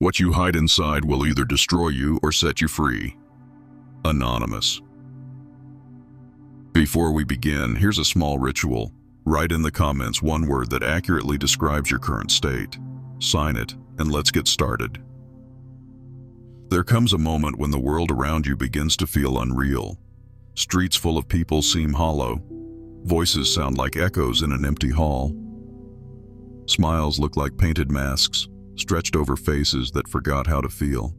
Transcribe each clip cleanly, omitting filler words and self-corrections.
What you hide inside will either destroy you or set you free. Anonymous. Before we begin, here's a small ritual. Write in the comments one word that accurately describes your current state. Sign it, and let's get started. There comes a moment when the world around you begins to feel unreal. Streets full of people seem hollow. Voices sound like echoes in an empty hall. Smiles look like painted masks, stretched over faces that forgot how to feel.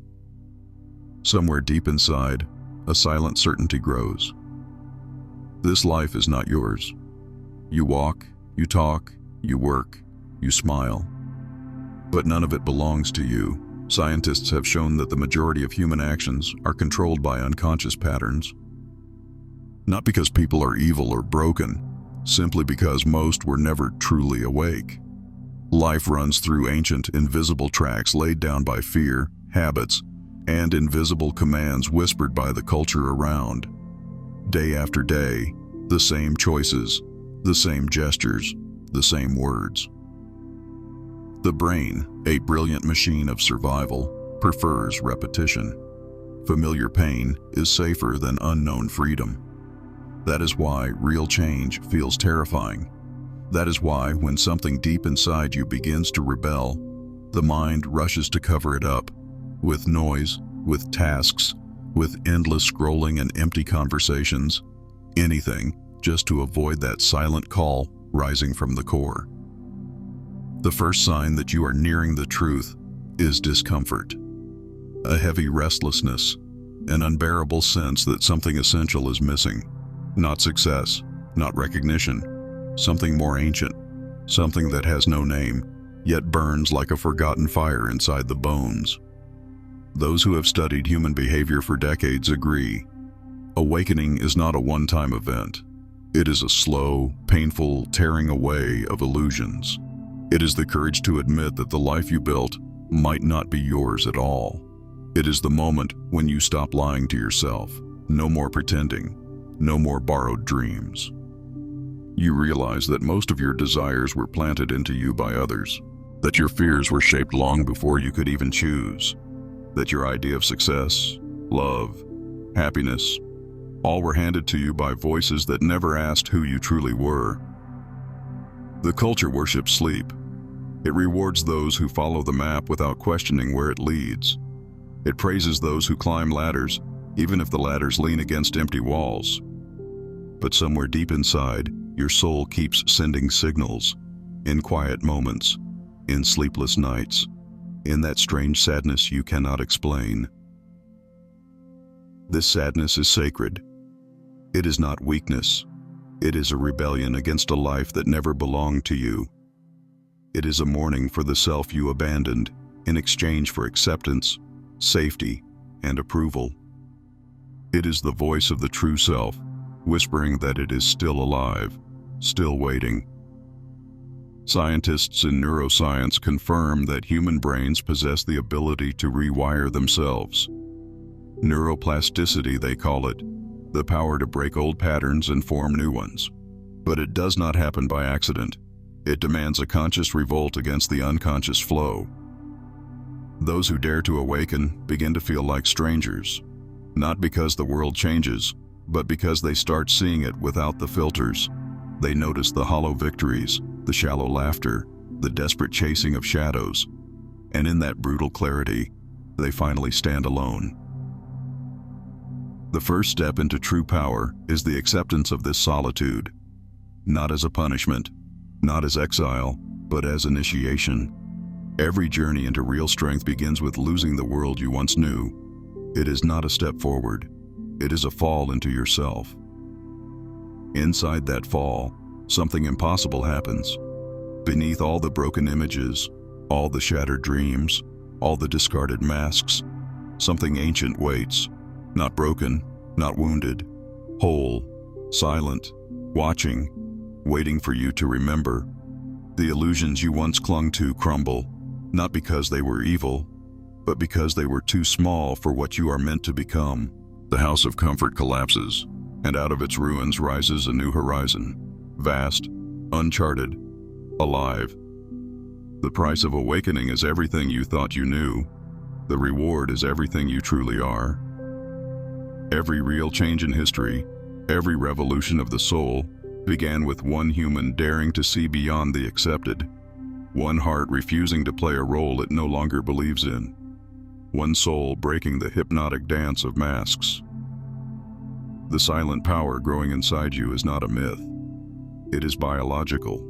Somewhere deep inside, a silent certainty grows. This life is not yours. You walk, you talk, you work, you smile. But none of it belongs to you. Scientists have shown that the majority of human actions are controlled by unconscious patterns. Not because people are evil or broken, simply because most were never truly awake. Life runs through ancient, invisible tracks laid down by fear, habits, and invisible commands whispered by the culture around. Day after day, the same choices, the same gestures, the same words. The brain, a brilliant machine of survival, prefers repetition. Familiar pain is safer than unknown freedom. That is why real change feels terrifying. That is why when something deep inside you begins to rebel, the mind rushes to cover it up, with noise, with tasks, with endless scrolling and empty conversations, anything just to avoid that silent call rising from the core. The first sign that you are nearing the truth is discomfort, a heavy restlessness, an unbearable sense that something essential is missing. Not success, not recognition, something more ancient, something that has no name, yet burns like a forgotten fire inside the bones. Those who have studied human behavior for decades agree. Awakening is not a one-time event. It is a slow, painful tearing away of illusions. It is the courage to admit that the life you built might not be yours at all. It is the moment when you stop lying to yourself. No more pretending. No more borrowed dreams. You realize that most of your desires were planted into you by others, that your fears were shaped long before you could even choose, that your idea of success, love, happiness, all were handed to you by voices that never asked who you truly were. The culture worships sleep. It rewards those who follow the map without questioning where it leads. It praises those who climb ladders, even if the ladders lean against empty walls. But somewhere deep inside, your soul keeps sending signals, in quiet moments, in sleepless nights, in that strange sadness you cannot explain. This sadness is sacred. It is not weakness. It is a rebellion against a life that never belonged to you. It is a mourning for the self you abandoned in exchange for acceptance, safety, and approval. It is the voice of the true self, whispering that it is still alive, still waiting. Scientists in neuroscience confirm that human brains possess the ability to rewire themselves. Neuroplasticity, they call it, the power to break old patterns and form new ones. But it does not happen by accident. It demands a conscious revolt against the unconscious flow. Those who dare to awaken begin to feel like strangers, not because the world changes, but because they start seeing it without the filters. They notice the hollow victories, the shallow laughter, the desperate chasing of shadows, and in that brutal clarity, they finally stand alone. The first step into true power is the acceptance of this solitude, not as a punishment, not as exile, but as initiation. Every journey into real strength begins with losing the world you once knew. It is not a step forward. It is a fall into yourself. Inside that fall, something impossible happens. Beneath all the broken images, all the shattered dreams, all the discarded masks, something ancient waits, not broken, not wounded, whole, silent, watching, waiting for you to remember. The illusions you once clung to crumble, not because they were evil, but because they were too small for what you are meant to become. The house of comfort collapses, and out of its ruins rises a new horizon, vast, uncharted, alive. The price of awakening is everything you thought you knew, The reward is everything you truly are. Every real change in history, every revolution of the soul, began with one human daring to see beyond the accepted, one heart refusing to play a role it no longer believes in, one soul breaking the hypnotic dance of masks. The silent power growing inside you is not a myth. It is biological.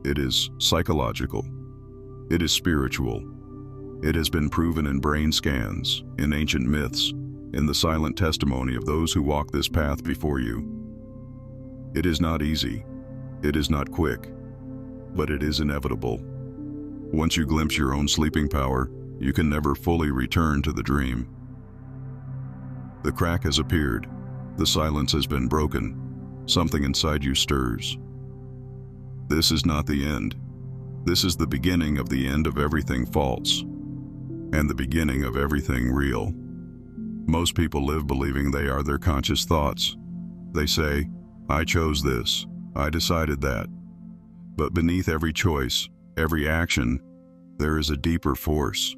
It is psychological. It is spiritual. It has been proven in brain scans, in ancient myths, in the silent testimony of those who walk this path before you. It is not easy. It is not quick. But it is inevitable. Once you glimpse your own sleeping power, you can never fully return to the dream. The crack has appeared. The silence has been broken. Something inside you stirs. This is not the end. This is the beginning of the end of everything false, and the beginning of everything real. Most people live believing they are their conscious thoughts. They say, I chose this, I decided that. But beneath every choice, every action, there is a deeper force.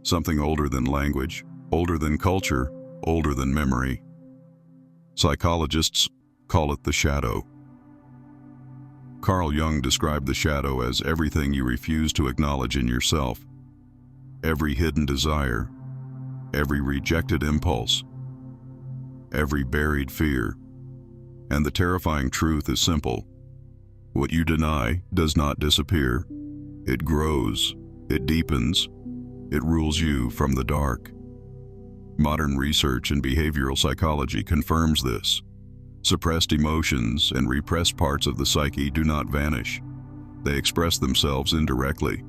Something older than language, older than culture, older than memory. Psychologists call it the shadow. Carl Jung described the shadow as everything you refuse to acknowledge in yourself. Every hidden desire, every rejected impulse, every buried fear. And the terrifying truth is simple. What you deny does not disappear. It grows, it deepens, it rules you from the dark. Modern research in behavioral psychology confirms this. Suppressed emotions and repressed parts of the psyche do not vanish. They express themselves indirectly,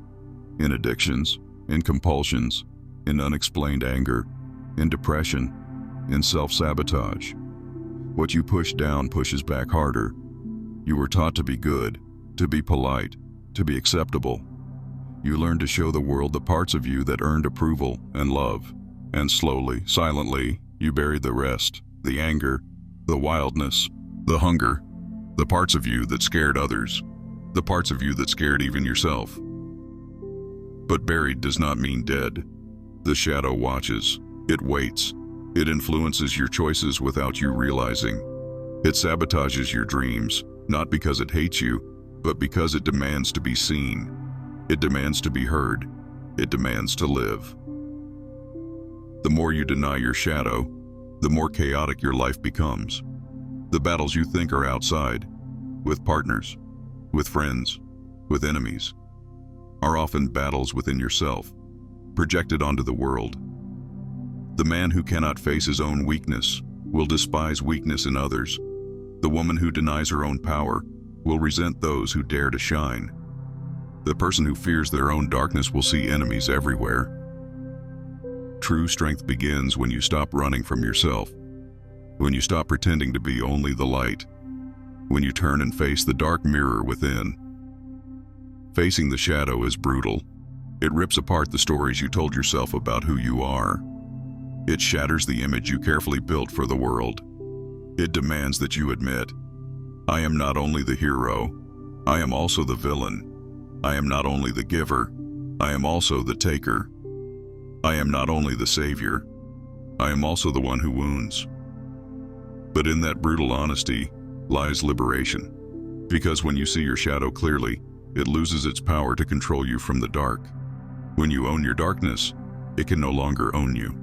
in addictions, in compulsions, in unexplained anger, in depression, in self-sabotage. What you push down pushes back harder. You were taught to be good, to be polite, to be acceptable. You learned to show the world the parts of you that earned approval and love. And slowly, silently, you buried the rest, the anger, the wildness, the hunger, the parts of you that scared others, the parts of you that scared even yourself. But buried does not mean dead. The shadow watches, it waits, it influences your choices without you realizing. It sabotages your dreams, not because it hates you, but because it demands to be seen. It demands to be heard. It demands to live. The more you deny your shadow, the more chaotic your life becomes. The battles you think are outside, with partners, with friends, with enemies, are often battles within yourself, projected onto the world. The man who cannot face his own weakness will despise weakness in others. The woman who denies her own power will resent those who dare to shine. The person who fears their own darkness will see enemies everywhere. True strength begins when you stop running from yourself, when you stop pretending to be only the light, when you turn and face the dark mirror within. Facing the shadow is brutal. It rips apart the stories you told yourself about who you are. It shatters the image you carefully built for the world. It demands that you admit, I am not only the hero, I am also the villain. I am not only the giver, I am also the taker. I am not only the savior, I am also the one who wounds. But in that brutal honesty lies liberation, because when you see your shadow clearly, it loses its power to control you from the dark. When you own your darkness, it can no longer own you.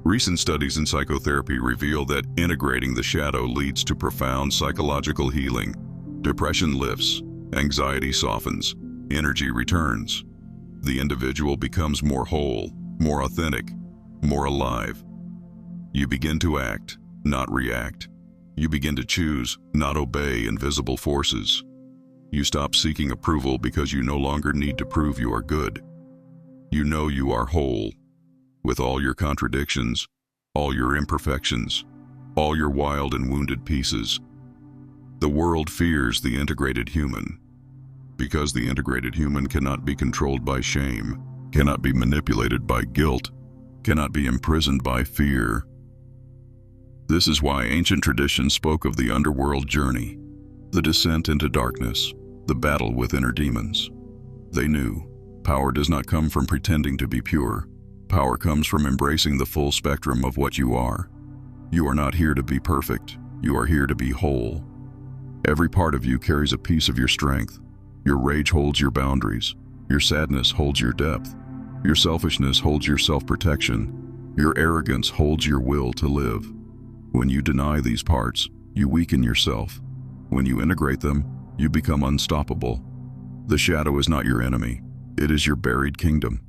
Recent studies in psychotherapy reveal that integrating the shadow leads to profound psychological healing. Depression lifts, anxiety softens, energy returns. The individual becomes more whole, more authentic, more alive. You begin to act, not react. You begin to choose, not obey invisible forces. You stop seeking approval because you no longer need to prove you are good. You know you are whole, with all your contradictions, all your imperfections, all your wild and wounded pieces. The world fears the integrated human, because the integrated human cannot be controlled by shame, cannot be manipulated by guilt, cannot be imprisoned by fear. This is why ancient traditions spoke of the underworld journey, the descent into darkness, the battle with inner demons. They knew power does not come from pretending to be pure. Power comes from embracing the full spectrum of what you are. You are not here to be perfect. You are here to be whole. Every part of you carries a piece of your strength. Your rage holds your boundaries. Your sadness holds your depth. Your selfishness holds your self-protection. Your arrogance holds your will to live. When you deny these parts, you weaken yourself. When you integrate them, you become unstoppable. The shadow is not your enemy. It is your buried kingdom.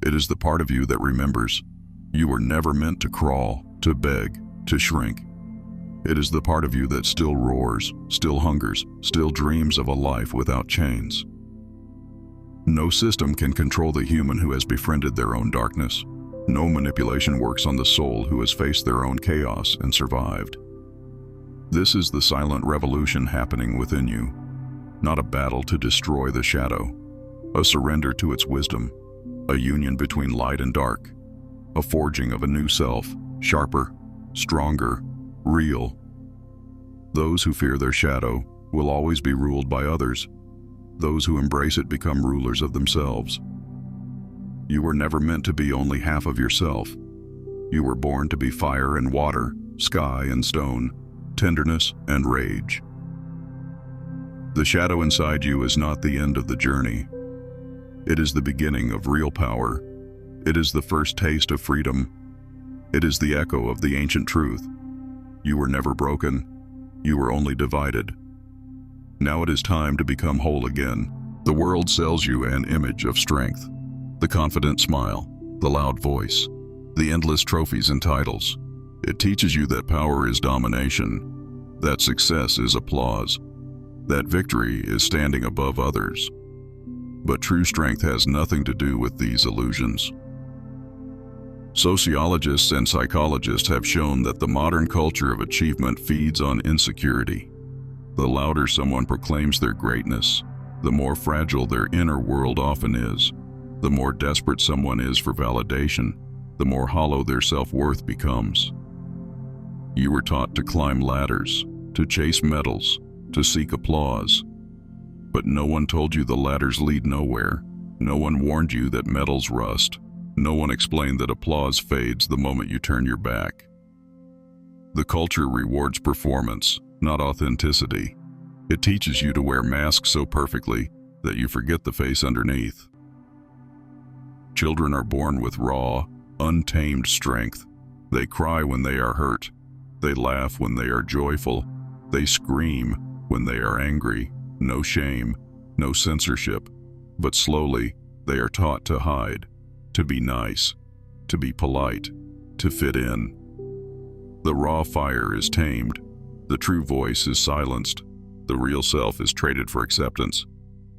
It is the part of you that remembers. You were never meant to crawl, to beg, to shrink. It is the part of you that still roars, still hungers, still dreams of a life without chains. No system can control the human who has befriended their own darkness. No manipulation works on the soul who has faced their own chaos and survived. This is the silent revolution happening within you. Not a battle to destroy the shadow, a surrender to its wisdom, a union between light and dark, a forging of a new self, sharper, stronger, real. Those who fear their shadow will always be ruled by others. Those who embrace it become rulers of themselves. You were never meant to be only half of yourself. You were born to be fire and water, sky and stone, tenderness and rage. The shadow inside you is not the end of the journey. It is the beginning of real power. It is the first taste of freedom. It is the echo of the ancient truth. You were never broken. You were only divided. Now it is time to become whole again. The world sells you an image of strength. The confident smile, the loud voice, the endless trophies and titles. It teaches you that power is domination, that success is applause, that victory is standing above others. But true strength has nothing to do with these illusions. Sociologists and psychologists have shown that the modern culture of achievement feeds on insecurity. The louder someone proclaims their greatness, the more fragile their inner world often is. The more desperate someone is for validation, the more hollow their self-worth becomes. You were taught to climb ladders, to chase medals, to seek applause. But no one told you the ladders lead nowhere. No one warned you that medals rust. No one explained that applause fades the moment you turn your back. The culture rewards performance, not authenticity. It teaches you to wear masks so perfectly that you forget the face underneath. Children are born with raw, untamed strength. They cry when they are hurt. They laugh when they are joyful. They scream when they are angry. No shame, no censorship. But slowly, they are taught to hide, to be nice, to be polite, to fit in. The raw fire is tamed. The true voice is silenced. The real self is traded for acceptance.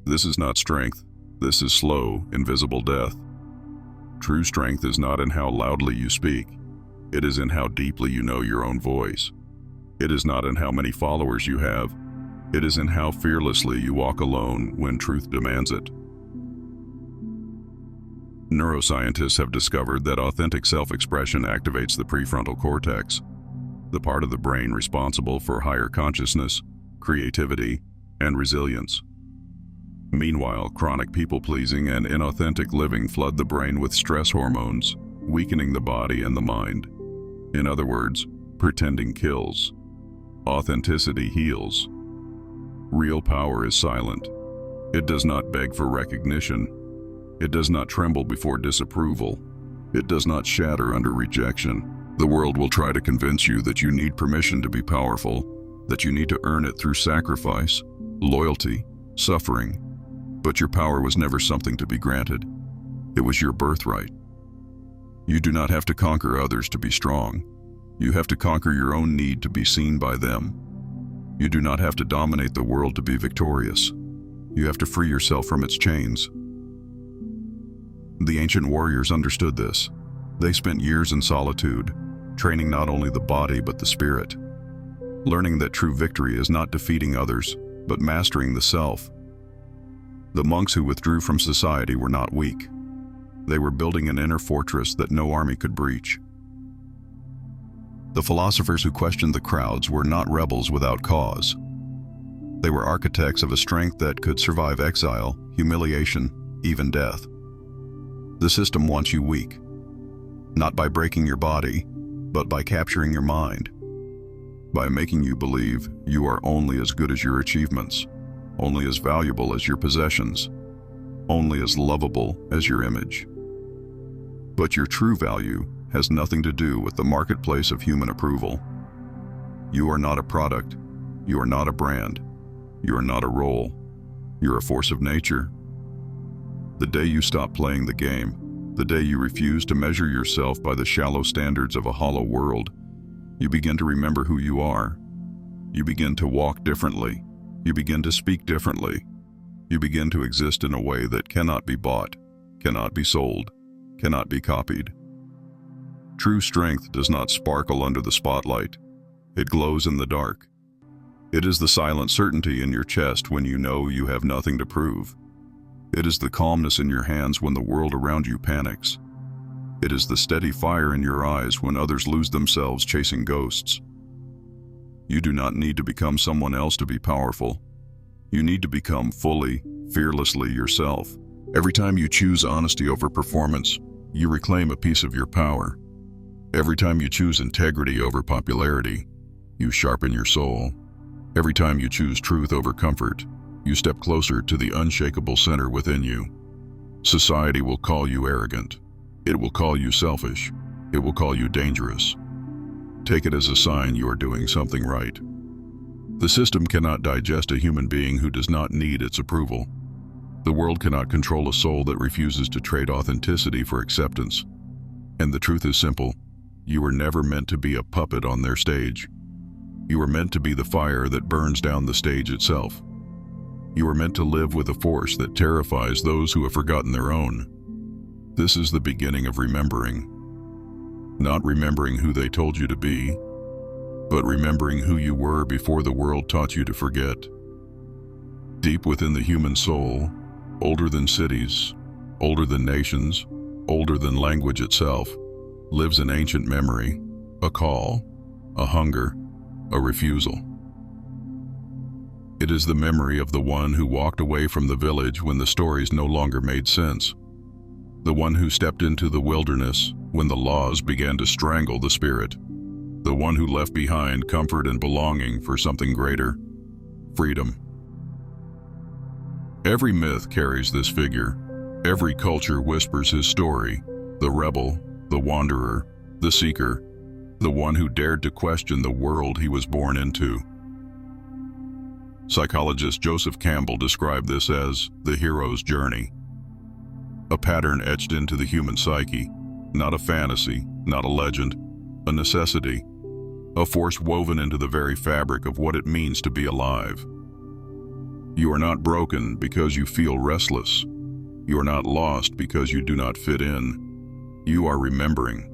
This is not strength. This is slow, invisible death. True strength is not in how loudly you speak. It is in how deeply you know your own voice. It is not in how many followers you have. It is in how fearlessly you walk alone when truth demands it. Neuroscientists have discovered that authentic self-expression activates the prefrontal cortex, the part of the brain responsible for higher consciousness, creativity, and resilience. Meanwhile, chronic people-pleasing and inauthentic living flood the brain with stress hormones, weakening the body and the mind. In other words, pretending kills. Authenticity heals. Real power is silent. It does not beg for recognition. It does not tremble before disapproval. It does not shatter under rejection. The world will try to convince you that you need permission to be powerful, that you need to earn it through sacrifice, loyalty, suffering. But your power was never something to be granted. It was your birthright. You do not have to conquer others to be strong. You have to conquer your own need to be seen by them. You do not have to dominate the world to be victorious. You have to free yourself from its chains. The ancient warriors understood this. They spent years in solitude, training not only the body but the spirit, learning that true victory is not defeating others, but mastering the self. The monks who withdrew from society were not weak. They were building an inner fortress that no army could breach. The philosophers who questioned the crowds were not rebels without cause. They were architects of a strength that could survive exile, humiliation, even death. The system wants you weak. not by breaking your body, but by capturing your mind, by making you believe you are only as good as your achievements, only as valuable as your possessions, only as lovable as your image. But your true value has nothing to do with the marketplace of human approval. You are not a product. You are not a brand. You are not a role. You're a force of nature. The day you stop playing the game, the day you refuse to measure yourself by the shallow standards of a hollow world, you begin to remember who you are. You begin to walk differently. You begin to speak differently. You begin to exist in a way that cannot be bought, cannot be sold, cannot be copied. True strength does not sparkle under the spotlight. It glows in the dark. It is the silent certainty in your chest when you know you have nothing to prove. It is the calmness in your hands when the world around you panics. It is the steady fire in your eyes when others lose themselves chasing ghosts. You do not need to become someone else to be powerful. You need to become fully, fearlessly yourself. Every time you choose honesty over performance, you reclaim a piece of your power. Every time you choose integrity over popularity, you sharpen your soul. Every time you choose truth over comfort, you step closer to the unshakable center within you. Society will call you arrogant. It will call you selfish. It will call you dangerous. Take it as a sign you are doing something right. The system cannot digest a human being who does not need its approval. The world cannot control a soul that refuses to trade authenticity for acceptance. And the truth is simple. You were never meant to be a puppet on their stage. You were meant to be the fire that burns down the stage itself. You were meant to live with a force that terrifies those who have forgotten their own. This is the beginning of remembering. Not remembering who they told you to be, but remembering who you were before the world taught you to forget. Deep within the human soul, older than cities, older than nations, older than language itself, lives an ancient memory, a call, a hunger, a refusal. It is the memory of the one who walked away from the village when the stories no longer made sense. The one who stepped into the wilderness when the laws began to strangle the spirit. The one who left behind comfort and belonging for something greater, freedom. Every myth carries this figure. Every culture whispers his story, the rebel, the wanderer, the seeker, the one who dared to question the world he was born into. Psychologist Joseph Campbell described this as the hero's journey. A pattern etched into the human psyche, not a fantasy, not a legend, a necessity, a force woven into the very fabric of what it means to be alive. You are not broken because you feel restless. You are not lost because you do not fit in. You are remembering.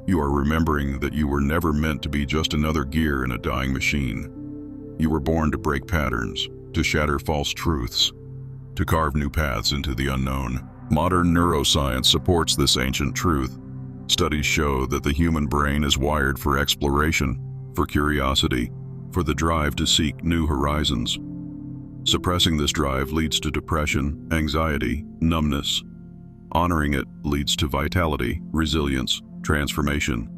You are remembering that you were never meant to be just another gear in a dying machine. You were born to break patterns, to shatter false truths, to carve new paths into the unknown. Modern neuroscience supports this ancient truth. Studies show that the human brain is wired for exploration, for curiosity, for the drive to seek new horizons. Suppressing this drive leads to depression, anxiety, numbness. Honoring it leads to vitality, resilience, transformation.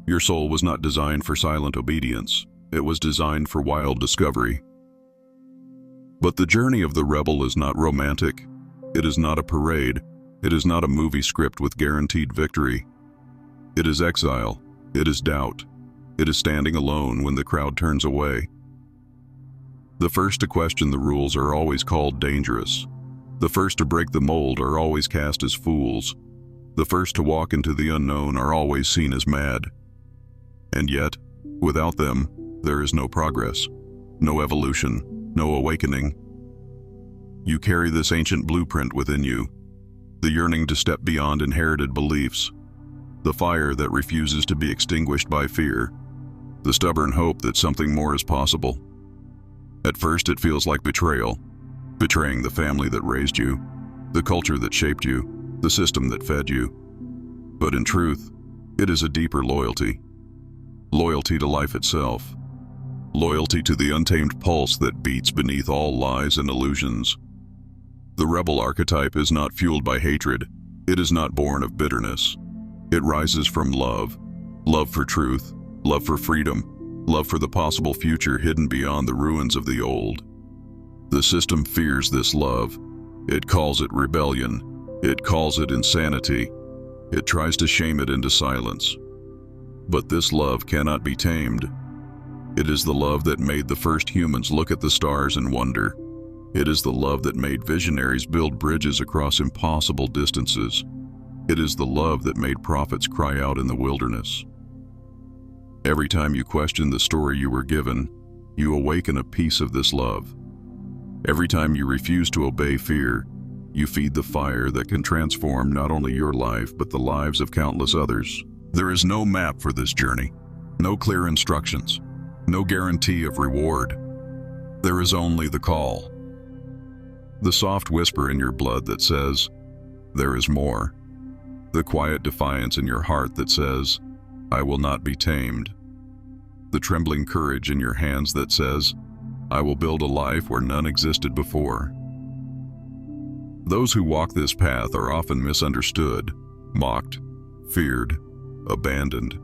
Your soul was not designed for silent obedience. It was designed for wild discovery. But the journey of the rebel is not romantic. It is not a parade. It is not a movie script with guaranteed victory. It is exile. It is doubt. It is standing alone when the crowd turns away. The first to question the rules are always called dangerous. The first to break the mold are always cast as fools. The first to walk into the unknown are always seen as mad. And yet, without them, there is no progress, no evolution, no awakening. You carry this ancient blueprint within you, the yearning to step beyond inherited beliefs, the fire that refuses to be extinguished by fear, the stubborn hope that something more is possible. At first it feels like betrayal, betraying the family that raised you, the culture that shaped you, the system that fed you. But in truth, it is a deeper loyalty. Loyalty to life itself. Loyalty to the untamed pulse that beats beneath all lies and illusions. The rebel archetype is not fueled by hatred. It is not born of bitterness. It rises from love. Love for truth, love for freedom, love for the possible future hidden beyond the ruins of the old. The system fears this love. It calls it rebellion. It calls it insanity. It tries to shame it into silence. But this love cannot be tamed. It is the love that made the first humans look at the stars and wonder. It is the love that made visionaries build bridges across impossible distances. It is the love that made prophets cry out in the wilderness. Every time you question the story you were given, you awaken a piece of this love. Every time you refuse to obey fear, you feed the fire that can transform not only your life but the lives of countless others. There is no map for this journey, no clear instructions, no guarantee of reward. There is only the call. The soft whisper in your blood that says, "There is more." The quiet defiance in your heart that says, "I will not be tamed." The trembling courage in your hands that says, "I will build a life where none existed before." Those who walk this path are often misunderstood, mocked, feared, abandoned.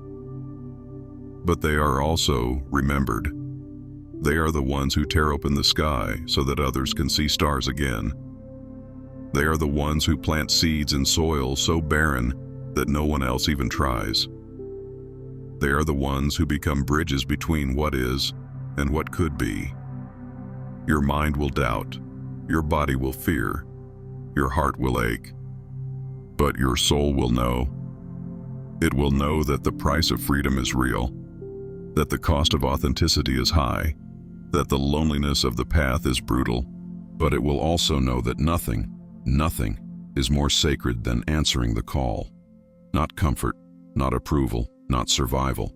But they are also remembered. They are the ones who tear open the sky so that others can see stars again. They are the ones who plant seeds in soil so barren that no one else even tries. They are the ones who become bridges between what is and what could be. Your mind will doubt, your body will fear, your heart will ache, but your soul will know. It will know that the price of freedom is real, that the cost of authenticity is high, that the loneliness of the path is brutal, but it will also know that nothing is more sacred than answering the call. Not comfort, not approval, not survival.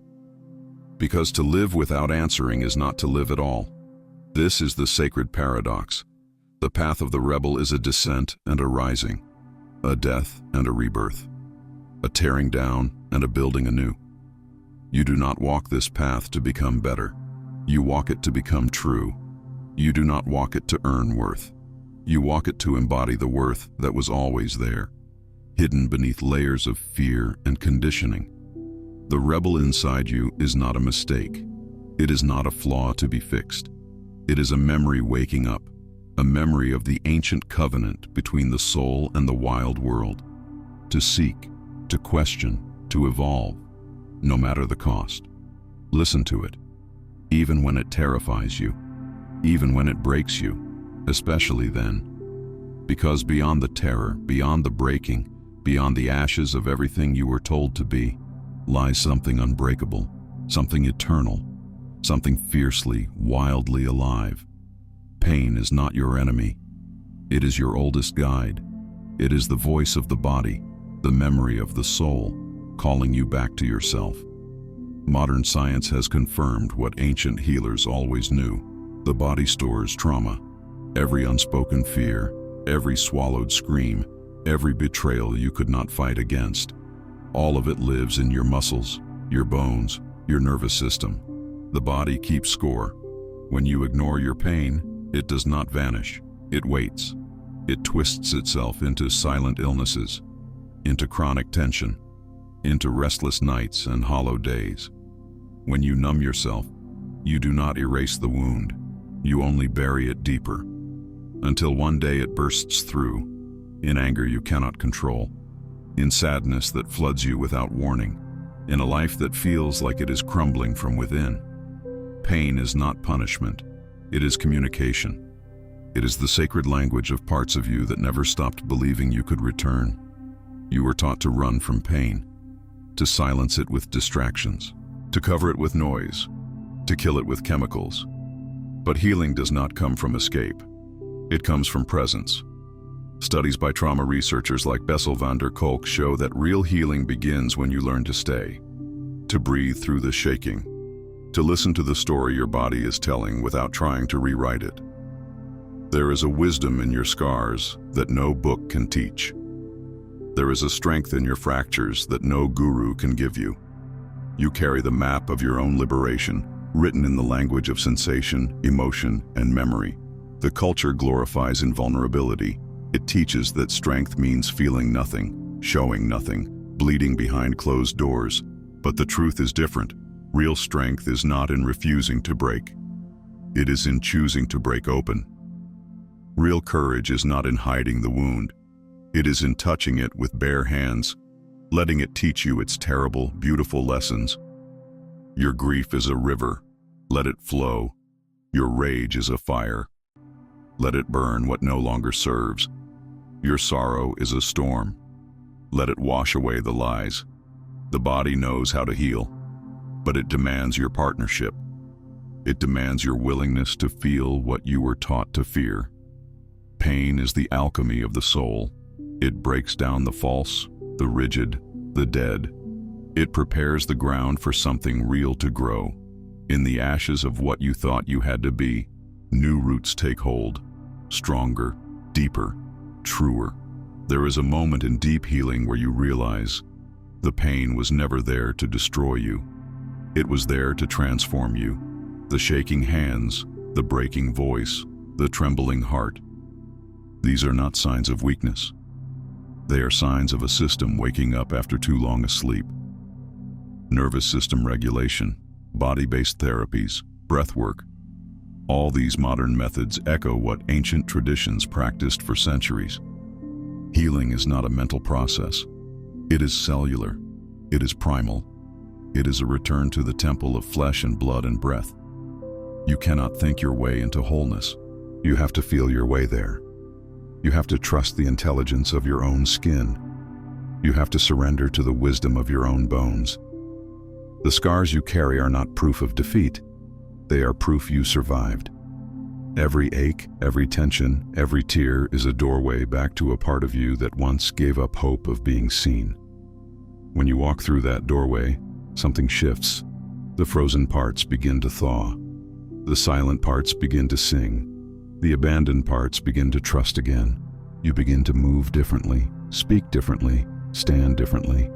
Because to live without answering is not to live at all. This is the sacred paradox. The path of the rebel is a descent and a rising, a death and a rebirth, a tearing down and a building anew. You do not walk this path to become better. You walk it to become true. You do not walk it to earn worth. You walk it to embody the worth that was always there, hidden beneath layers of fear and conditioning. The rebel inside you is not a mistake. It is not a flaw to be fixed. It is a memory waking up, a memory of the ancient covenant between the soul and the wild world. To seek, to question, to evolve, no matter the cost. Listen to it, even when it terrifies you, even when it breaks you, especially then. Because beyond the terror, beyond the breaking, beyond the ashes of everything you were told to be, lies something unbreakable, something eternal, something fiercely, wildly alive. Pain is not your enemy. It is your oldest guide. It is the voice of the body, the memory of the soul, calling you back to yourself. Modern science has confirmed what ancient healers always knew. The body stores trauma. Every unspoken fear, every swallowed scream, every betrayal you could not fight against. All of it lives in your muscles, your bones, your nervous system. The body keeps score. When you ignore your pain, it does not vanish. It waits. It twists itself into silent illnesses, into chronic tension, into restless nights and hollow days. When you numb yourself, you do not erase the wound. You only bury it deeper, until one day it bursts through, in anger you cannot control, in sadness that floods you without warning, in a life that feels like it is crumbling from within. Pain is not punishment. It is communication. It is the sacred language of parts of you that never stopped believing you could return. You were taught to run from pain, to silence it with distractions, to cover it with noise, to kill it with chemicals. But healing does not come from escape. It comes from presence. Studies by trauma researchers like Bessel van der Kolk show that real healing begins when you learn to stay, to breathe through the shaking, to listen to the story your body is telling without trying to rewrite it. There is a wisdom in your scars that no book can teach. There is a strength in your fractures that no guru can give you. You carry the map of your own liberation, written in the language of sensation, emotion, and memory. The culture glorifies invulnerability. It teaches that strength means feeling nothing, showing nothing, bleeding behind closed doors. But the truth is different. Real strength is not in refusing to break. It is in choosing to break open. Real courage is not in hiding the wound. It is in touching it with bare hands, letting it teach you its terrible, beautiful lessons. Your grief is a river. Let it flow. Your rage is a fire. Let it burn what no longer serves. Your sorrow is a storm. Let it wash away the lies. The body knows how to heal, but it demands your partnership. It demands your willingness to feel what you were taught to fear. Pain is the alchemy of the soul. It breaks down the false, the rigid, the dead. It prepares the ground for something real to grow. In the ashes of what you thought you had to be, new roots take hold, stronger, deeper, truer. There is a moment in deep healing where you realize the pain was never there to destroy you. It was there to transform you. The shaking hands, the breaking voice, the trembling heart. These are not signs of weakness. They are signs of a system waking up after too long a sleep. Nervous system regulation, body-based therapies, breath work. All these modern methods echo what ancient traditions practiced for centuries. Healing is not a mental process. It is cellular. It is primal. It is a return to the temple of flesh and blood and breath. You cannot think your way into wholeness. You have to feel your way there. You have to trust the intelligence of your own skin. You have to surrender to the wisdom of your own bones. The scars you carry are not proof of defeat. They are proof you survived. Every ache, every tension, every tear is a doorway back to a part of you that once gave up hope of being seen. When you walk through that doorway, something shifts. The frozen parts begin to thaw. The silent parts begin to sing. The abandoned parts begin to trust again. You begin to move differently, speak differently, stand differently.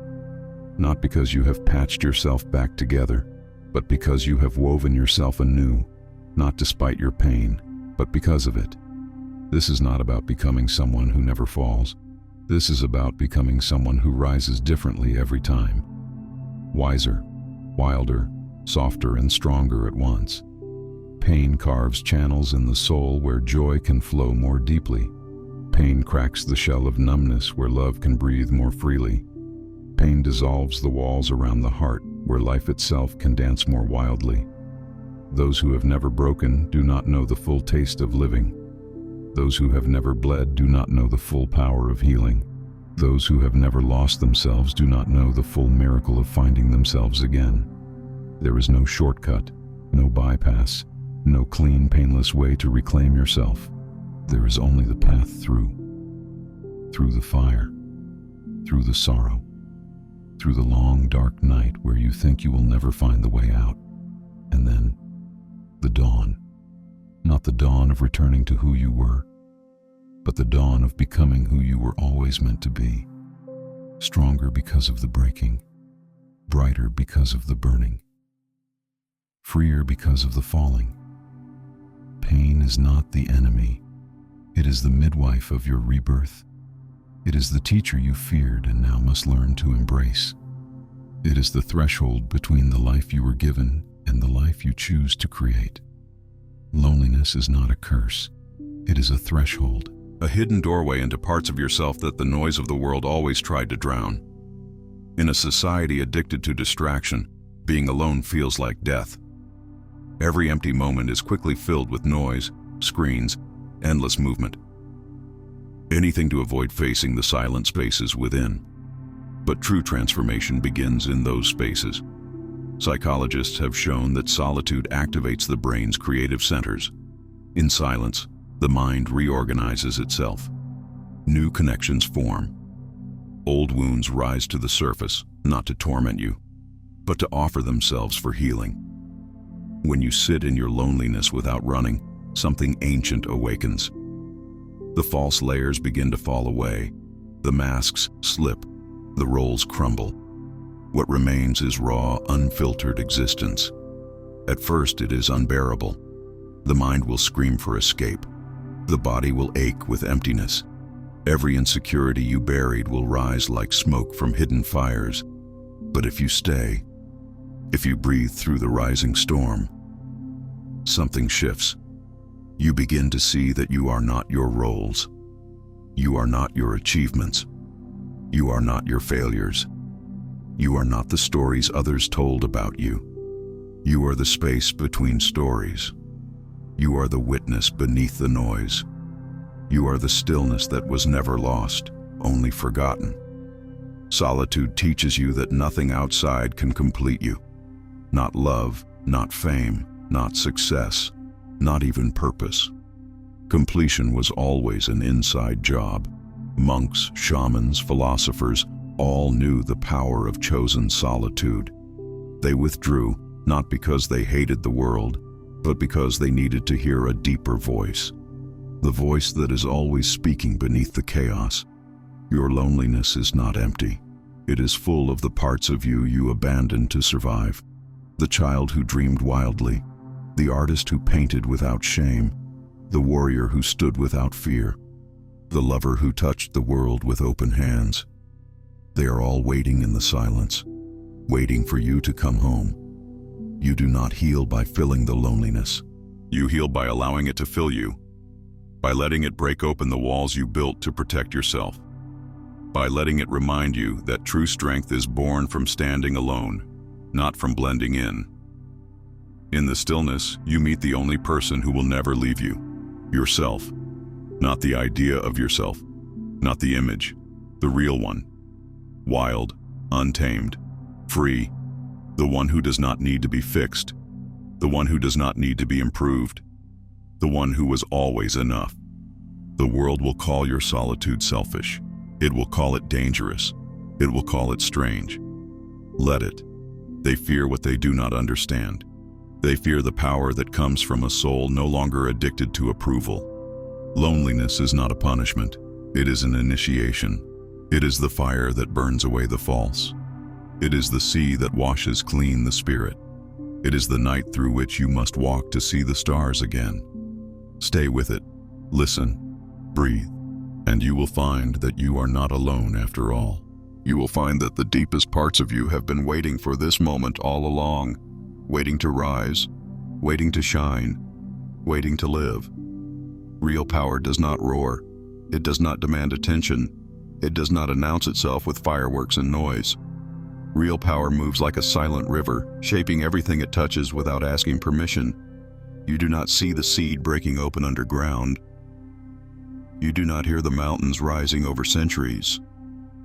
Not because you have patched yourself back together, but because you have woven yourself anew, not despite your pain, but because of it. This is not about becoming someone who never falls. This is about becoming someone who rises differently every time. Wiser, wilder, softer and stronger at once. Pain carves channels in the soul where joy can flow more deeply. Pain cracks the shell of numbness where love can breathe more freely. Pain dissolves the walls around the heart where life itself can dance more wildly. Those who have never broken do not know the full taste of living. Those who have never bled do not know the full power of healing. Those who have never lost themselves do not know the full miracle of finding themselves again. There is no shortcut, no bypass, no clean, painless way to reclaim yourself. There is only the path through the fire, through the sorrow, through the long, dark night where you think you will never find the way out. And then, the dawn. Not the dawn of returning to who you were, but the dawn of becoming who you were always meant to be. Stronger because of the breaking, brighter because of the burning, freer because of the falling. Pain is not the enemy. It is the midwife of your rebirth. It is the teacher you feared and now must learn to embrace. It is the threshold between the life you were given and the life you choose to create. Loneliness is not a curse. It is a threshold. A hidden doorway into parts of yourself that the noise of the world always tried to drown. In a society addicted to distraction, being alone feels like death. Every empty moment is quickly filled with noise, screens, endless movement. Anything to avoid facing the silent spaces within. But true transformation begins in those spaces. Psychologists have shown that solitude activates the brain's creative centers. In silence, the mind reorganizes itself. New connections form. Old wounds rise to the surface, not to torment you, but to offer themselves for healing. When you sit in your loneliness without running, something ancient awakens. The false layers begin to fall away. The masks slip. The roles crumble. What remains is raw, unfiltered existence. At first, it is unbearable. The mind will scream for escape. The body will ache with emptiness. Every insecurity you buried will rise like smoke from hidden fires. But if you stay, if you breathe through the rising storm, something shifts. You begin to see that you are not your roles. You are not your achievements. You are not your failures. You are not the stories others told about you. You are the space between stories. You are the witness beneath the noise. You are the stillness that was never lost, only forgotten. Solitude teaches you that nothing outside can complete you. Not love, not fame, not success, not even purpose. Completion was always an inside job. Monks, shamans, philosophers all knew the power of chosen solitude. They withdrew, not because they hated the world, but because they needed to hear a deeper voice. The voice that is always speaking beneath the chaos. Your loneliness is not empty. It is full of the parts of you you abandoned to survive. The child who dreamed wildly, the artist who painted without shame, the warrior who stood without fear, the lover who touched the world with open hands. They are all waiting in the silence, waiting for you to come home. You do not heal by filling the loneliness. You heal by allowing it to fill you, by letting it break open the walls you built to protect yourself, by letting it remind you that true strength is born from standing alone, not from blending in. In the stillness, you meet the only person who will never leave you, yourself. Not the idea of yourself, not the image, the real one. Wild, untamed, free, the one who does not need to be fixed, the one who does not need to be improved, the one who was always enough. The world will call your solitude selfish. It will call it dangerous. It will call it strange. Let it. They fear what they do not understand. They fear the power that comes from a soul no longer addicted to approval. Loneliness is not a punishment. It is an initiation. It is the fire that burns away the false. It is the sea that washes clean the spirit. It is the night through which you must walk to see the stars again. Stay with it. Listen. Breathe. And you will find that you are not alone after all. You will find that the deepest parts of you have been waiting for this moment all along, waiting to rise, waiting to shine, waiting to live. Real power does not roar. It does not demand attention. It does not announce itself with fireworks and noise. Real power moves like a silent river, shaping everything it touches without asking permission. You do not see the seed breaking open underground. You do not hear the mountains rising over centuries.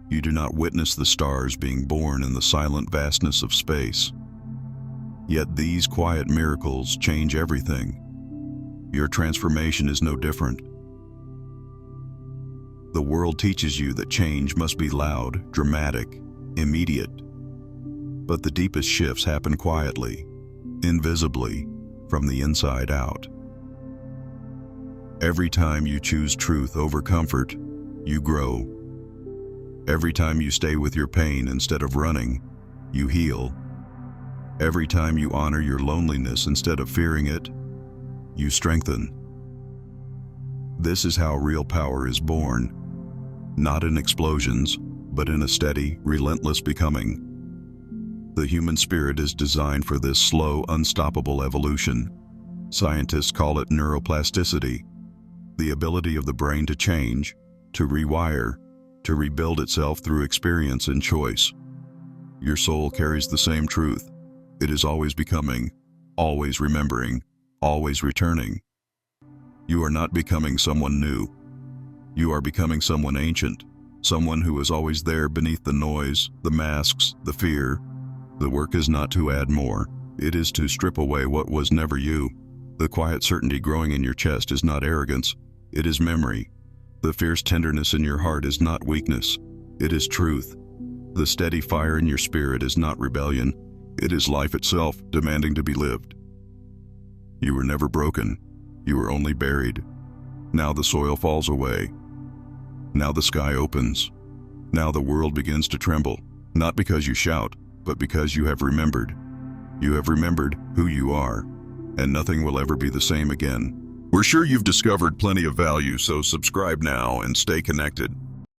You do not witness the stars being born in the silent vastness of space. Yet these quiet miracles change everything. Your transformation is no different. The world teaches you that change must be loud, dramatic, immediate. But the deepest shifts happen quietly, invisibly, from the inside out. Every time you choose truth over comfort, you grow. Every time you stay with your pain instead of running, you heal. Every time you honor your loneliness instead of fearing it, you strengthen. This is how real power is born, not in explosions, but in a steady, relentless becoming. The human spirit is designed for this slow, unstoppable evolution. Scientists call it neuroplasticity, the ability of the brain to change, to rewire, to rebuild itself through experience and choice. Your soul carries the same truth. It is always becoming, always remembering, always returning. You are not becoming someone new. You are becoming someone ancient, someone who is always there beneath the noise, the masks, the fear. The work is not to add more. It is to strip away what was never you. The quiet certainty growing in your chest is not arrogance. It is memory. The fierce tenderness in your heart is not weakness. It is truth. The steady fire in your spirit is not rebellion. It is life itself, demanding to be lived. You were never broken. You were only buried. Now the soil falls away. Now the sky opens. Now the world begins to tremble, not because you shout, but because you have remembered. You have remembered who you are, and nothing will ever be the same again. We're sure you've discovered plenty of value, so subscribe now and stay connected.